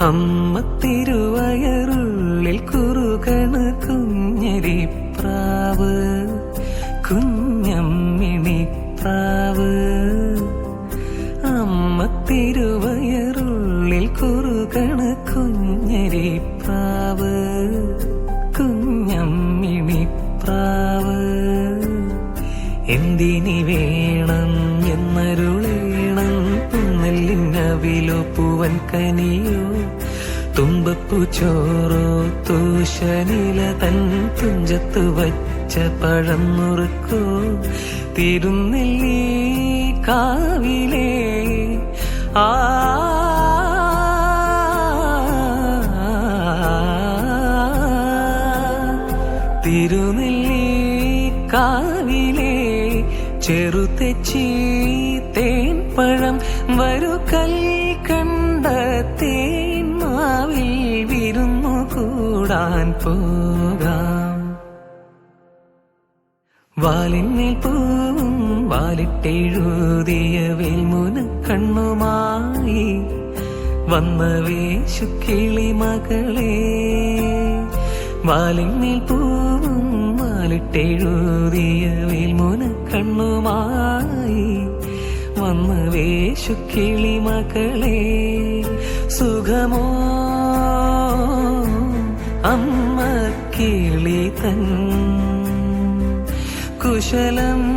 അമ്മ തിരുവയറുള്ളിൽ കുറുകണ കുഞ്ഞരിപ്രാവ്, കുഞ്ഞമ്മിണിപ്രാവ്. അമ്മ തിരുവയറുള്ളിൽ കുറുകണ കുഞ്ഞരിപ്രാവ്, കുഞ്ഞമ്മിണിപ്രാവ്. എന്തിനി വേണം എന്നരുളേണം, നെല്ലിനവിലോ പൂവൻ കനിയോ, തുമ്പപ്പൂ ചോറോ തൂശനില തൻ തുഞ്ചത്ത് വച്ച പഴം നുറുക്കോ, തിരുനെല്ലി കാവിലേ ആ തിരുനെല്ലി കാവിലേ ചെറുതെച്ചി തേൻ പഴം വരു കൽക്കണ്ട തേൻ മാവിൽ വിരുന്നു കൂടാൻ പോകാം. വാലിന്മേൽ പൂവും വാലിട്ടെഴുതിയ വേൽമുന കണ്ണുമായി വന്ന വേശുക്കിളി മകളെ. വാലിന്മേൽ പൂവും വാലിട്ടെഴുതിയ വേൽമുന കണ്ണുമായി വന്ന വേശുക്കിളി മകളെ. സുഖമോ അമ്മ കിളി തൻ കുശലം